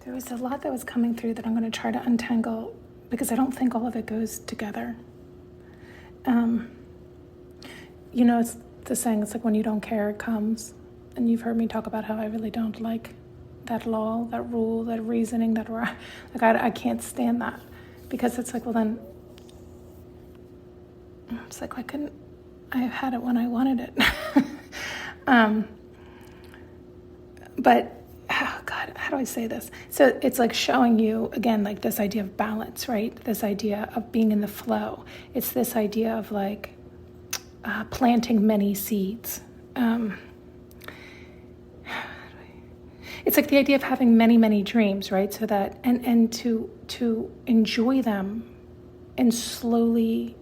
There was a lot that was coming through that I'm going to try to untangle because I don't think all of it goes together. It's the saying, it's like when you don't care, it comes. And you've heard me talk about how I really don't like that law, that rule, that reasoning, I can't stand that. Because it's like, well then, it's like, I have had it when I wanted it. But, oh God, how do I say this? So it's like showing you, again, like this idea of balance, right? This idea of being in the flow. It's this idea of like planting many seeds. It's like the idea of having many, many dreams, right? So that, and to enjoy them and slowly,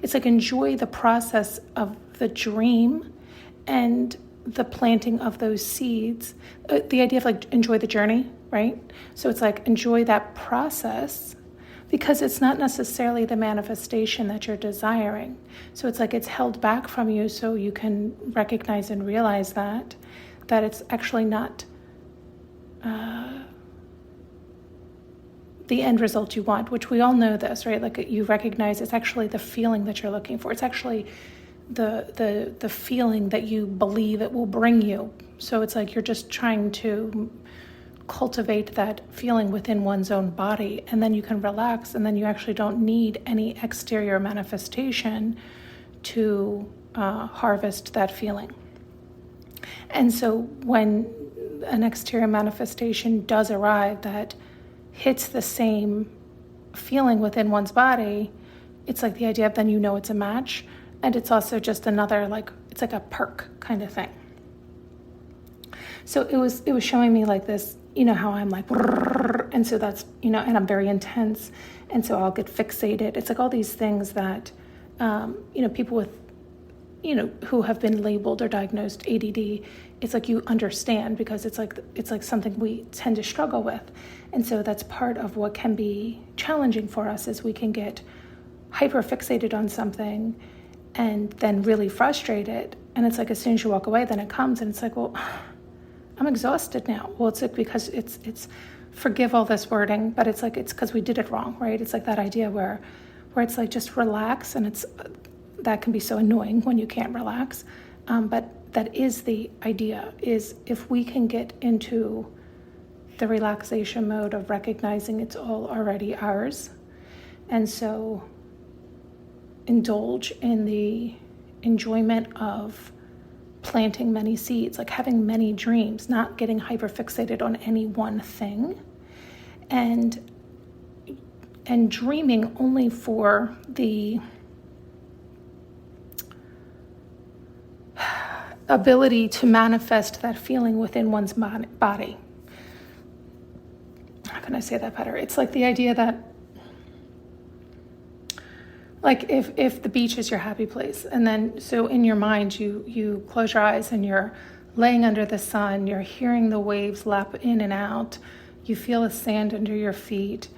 it's like enjoy the process of the dream and the planting of those seeds. The idea of like enjoy the journey, right? So it's like enjoy that process because it's not necessarily the manifestation that you're desiring. So it's like it's held back from you so you can recognize and realize that it's actually not the end result you want, which we all know this, right? Like you recognize it's actually the feeling that you're looking for. It's actually the feeling that you believe it will bring you. So it's like you're just trying to cultivate that feeling within one's own body, and then you can relax, and then you actually don't need any exterior manifestation to harvest that feeling. And so when an exterior manifestation does arrive that hits the same feeling within one's body, it's like the idea of then it's a match. And it's also just another, it's like a perk kind of thing. So it was showing me like this, how I'm like, and so that's, and I'm very intense. And so I'll get fixated. It's like all these things that, people with, who have been labeled or diagnosed ADD, it's like you understand because it's like something we tend to struggle with. And so that's part of what can be challenging for us is we can get hyper fixated on something and then really frustrated. And it's like as soon as you walk away, then it comes and it's like, well, I'm exhausted now. Well, it's like because it's forgive all this wording, but it's like it's because we did it wrong, right? It's like that idea where it's like just relax, and that can be so annoying when you can't relax. But that is the idea, is if we can get into the relaxation mode of recognizing it's all already ours, and so indulge in the enjoyment of planting many seeds, like having many dreams, not getting hyper fixated on any one thing, and dreaming only for the ability to manifest that feeling within one's body. How can I say that better? It's like the idea that, like if the beach is your happy place, and then so in your mind you close your eyes and you're laying under the sun, you're hearing the waves lap in and out, you feel the sand under your feet,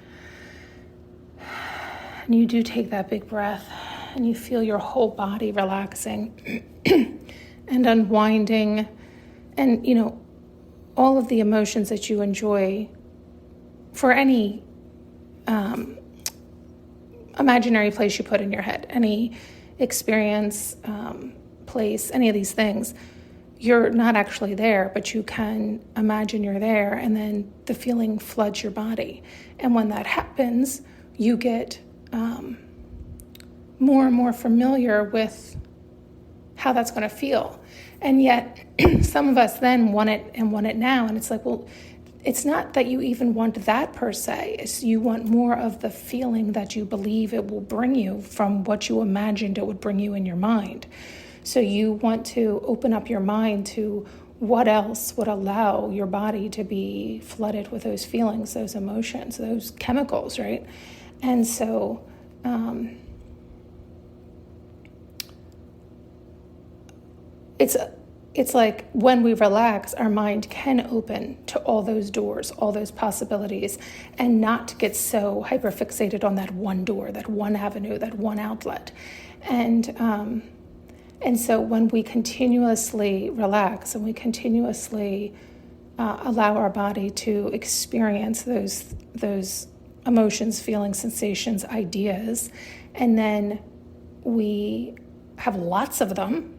and you do take that big breath and you feel your whole body relaxing and unwinding, and all of the emotions that you enjoy for any imaginary place you put in your head, any experience, place, any of these things, you're not actually there, but you can imagine you're there, and then the feeling floods your body. And when that happens, you get more and more familiar with how that's going to feel. And yet some of us then want it now, and it's like, well, it's not that you even want that per se. It's you want more of the feeling that you believe it will bring you from what you imagined it would bring you in your mind. So you want to open up your mind to what else would allow your body to be flooded with those feelings, those emotions, those chemicals, right? And so it's like when we relax, our mind can open to all those doors, all those possibilities, and not get so hyper-fixated on that one door, that one avenue, that one outlet. And so when we continuously relax and we continuously allow our body to experience those emotions, feelings, sensations, ideas, and then we have lots of them,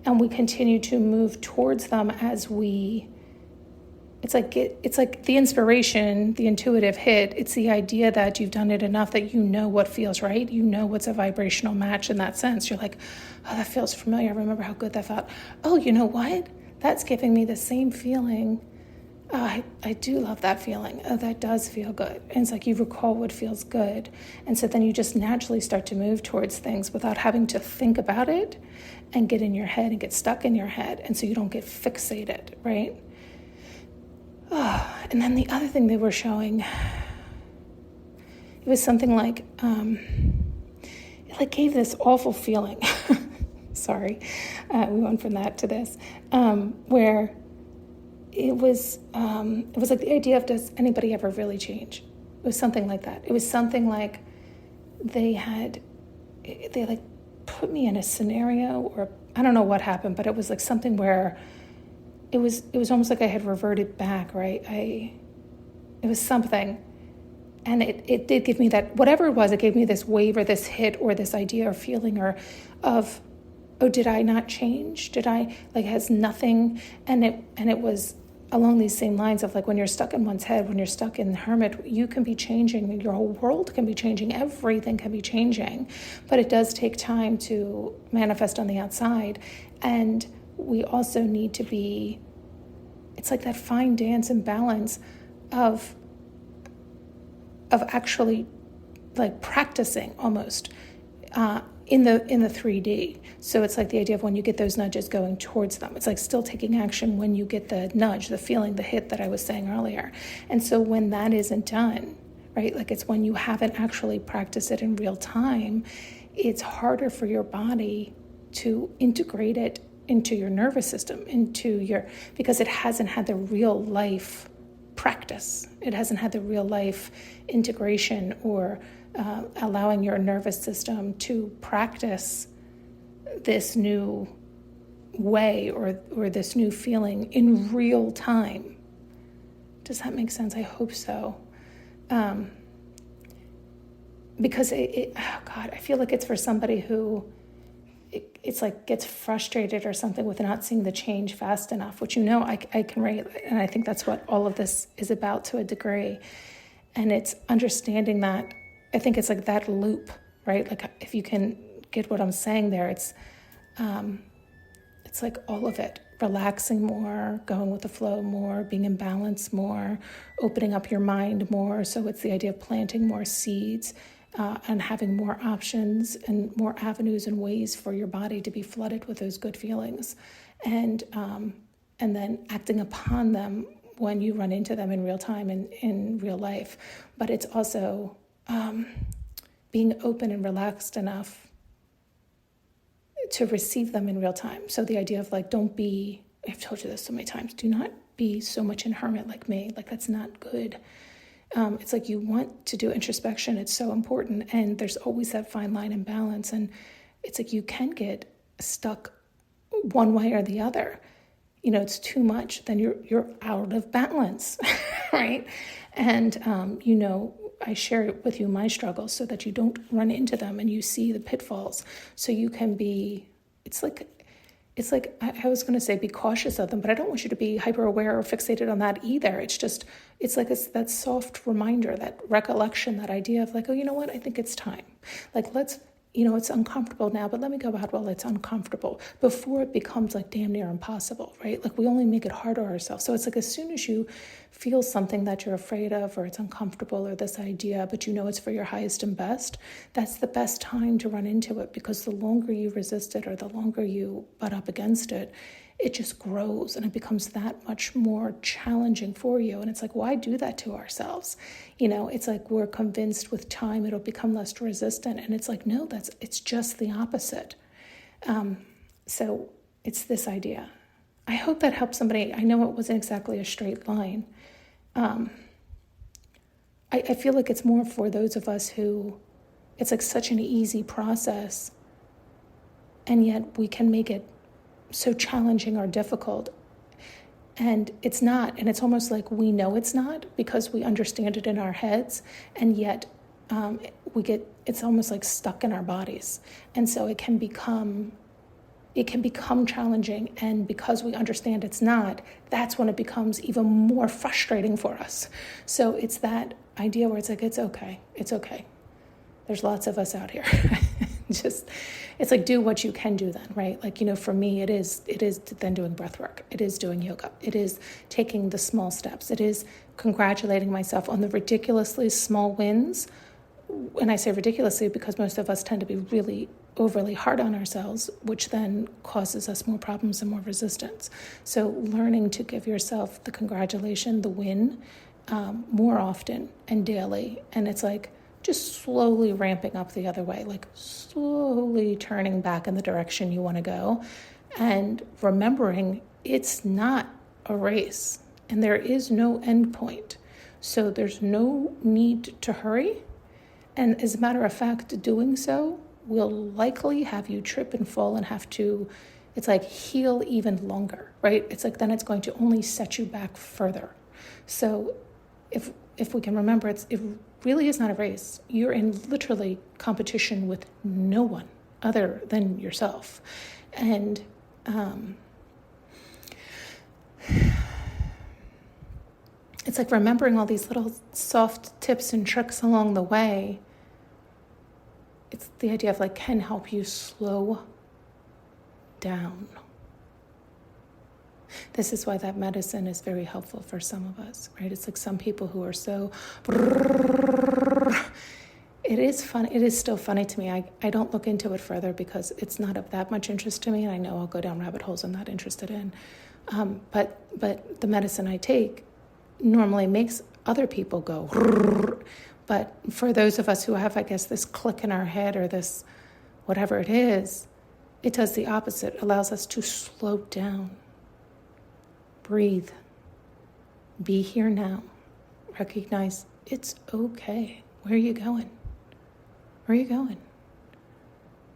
and we continue to move towards them as we. It's like the inspiration, the intuitive hit. It's the idea that you've done it enough that you know what feels right. You know what's a vibrational match in that sense. You're like, oh, that feels familiar. I remember how good that felt. Oh, you know what? That's giving me the same feeling. I do love that feeling. Oh, that does feel good. And it's like you recall what feels good. And so then you just naturally start to move towards things without having to think about it and get in your head and get stuck in your head. And so you don't get fixated, right? And then the other thing they were showing, it was something like, it like gave this awful feeling. Sorry, we went from that to this, where it was like the idea of, does anybody ever really change? It was something like that. It was something like they like put me in a scenario, or I don't know what happened, but it was like something where it was almost like I had reverted back, right? It was something, and it did give me that, whatever it was, it gave me this wave or this hit or this idea or feeling of, oh, did I not change? Did I, like, has nothing, and it was along these same lines of like when you're stuck in one's head, when you're stuck in the hermit, you can be changing, your whole world can be changing, everything can be changing, but it does take time to manifest on the outside. And we also need to be, it's like that fine dance and balance of actually like practicing almost in the 3D. So it's like the idea of when you get those nudges going towards them, it's like still taking action when you get the nudge, the feeling, the hit that I was saying earlier. And so when that isn't done, right, like it's when you haven't actually practiced it in real time, it's harder for your body to integrate it into your nervous system, because it hasn't had the real life practice. It hasn't had the real life integration or allowing your nervous system to practice this new way or this new feeling in real time. Does that make sense? I hope so. Because oh God, I feel like it's for somebody who it's like gets frustrated or something with not seeing the change fast enough, which I can relate, and I think that's what all of this is about to a degree. And it's understanding that, I think it's like that loop, right? Like if you can get what I'm saying there, it's like all of it, relaxing more, going with the flow more, being in balance more, opening up your mind more. So it's the idea of planting more seeds, and having more options and more avenues and ways for your body to be flooded with those good feelings, and then acting upon them when you run into them in real time and in real life. But it's also being open and relaxed enough to receive them in real time. So the idea of like, I've told you this so many times, do not be so much in hermit like me. Like that's not good. It's like you want to do introspection. It's so important. And there's always that fine line and balance. And it's like you can get stuck one way or the other. It's too much, then you're out of balance, right? And, I share with you my struggles so that you don't run into them and you see the pitfalls. So you can be, it's like I was going to say be cautious of them, but I don't want you to be hyper aware or fixated on that either. It's like that soft reminder, that recollection, that idea of like, oh, you know what? I think it's time. Like, let's, it's uncomfortable now, but let me go about while it's uncomfortable before it becomes like damn near impossible, right? Like we only make it harder on ourselves. So it's like as soon as you feel something that you're afraid of or it's uncomfortable or this idea, but it's for your highest and best, that's the best time to run into it, because the longer you resist it or the longer you butt up against it, it just grows and it becomes that much more challenging for you. And it's like, why do that to ourselves? It's like we're convinced with time it'll become less resistant. And it's like, no, it's just the opposite. So it's this idea. I hope that helps somebody. I know it wasn't exactly a straight line. I feel like it's more for those of us who it's like such an easy process, and yet we can make it so challenging or difficult. And it's not, and it's almost like we know it's not because we understand it in our heads, and yet it's almost like stuck in our bodies. And so it can become challenging, and because we understand it's not, that's when it becomes even more frustrating for us. So it's that idea where it's like, it's okay. There's lots of us out here. It's like, do what you can do then, right? Like, for me, it is then doing breath work. It is doing yoga. It is taking the small steps. It is congratulating myself on the ridiculously small wins. And I say ridiculously because most of us tend to be really overly hard on ourselves, which then causes us more problems and more resistance. So learning to give yourself the congratulation, the win, more often and daily. And it's like just slowly ramping up the other way, like slowly turning back in the direction you want to go, and remembering it's not a race and there is no end point. So there's no need to hurry. And as a matter of fact, doing so will likely have you trip and fall and have to, it's like heal even longer, right? It's like then it's going to only set you back further. So if we can remember, it really is not a race. You're in literally competition with no one other than yourself. And it's like remembering all these little soft tips and tricks along the way. It's the idea of like can help you slow down. This is why that medicine is very helpful for some of us, right? It's like some people who are so, it is fun. It is still funny to me. I don't look into it further because it's not of that much interest to me, and I know I'll go down rabbit holes I'm not interested in. But the medicine I take normally makes other people go, but for those of us who have, I guess, this click in our head or this whatever it is, it does the opposite. It allows us to slow down. Breathe. Be here now. Recognize it's okay. Where are you going? Where are you going?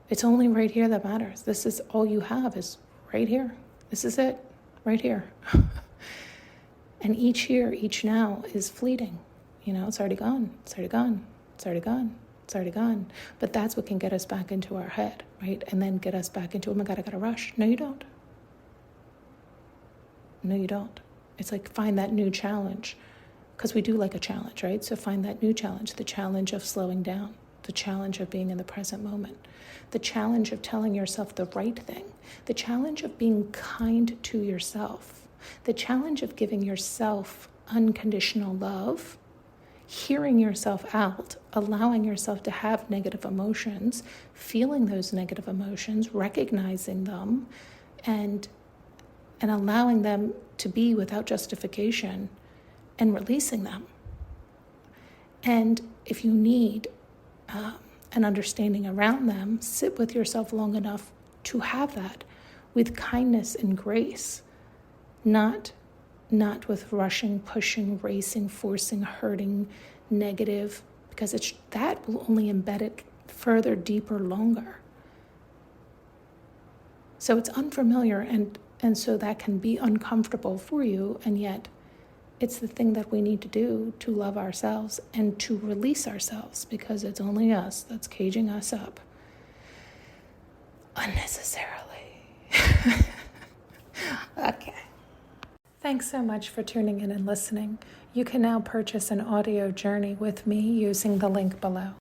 It's only right here that matters. This is all you have is right here. This is it. Right here. And each here, each now is fleeting. It's already gone. It's already gone. It's already gone. It's already gone. But that's what can get us back into our head, right? And then get us back into, oh my God, I gotta rush. No, you don't. No, you don't. It's like find that new challenge, because we do like a challenge, right? So find that new challenge, the challenge of slowing down, the challenge of being in the present moment, the challenge of telling yourself the right thing, the challenge of being kind to yourself, the challenge of giving yourself unconditional love, hearing yourself out, allowing yourself to have negative emotions, feeling those negative emotions, recognizing them, and allowing them to be without justification and releasing them. And if you need an understanding around them, sit with yourself long enough to have that with kindness and grace, not with rushing, pushing, racing, forcing, hurting, negative, because that will only embed it further, deeper, longer. So it's unfamiliar, and so that can be uncomfortable for you, and yet it's the thing that we need to do to love ourselves and to release ourselves, because it's only us that's caging us up unnecessarily. Okay. Thanks so much for tuning in and listening. You can now purchase an audio journey with me using the link below.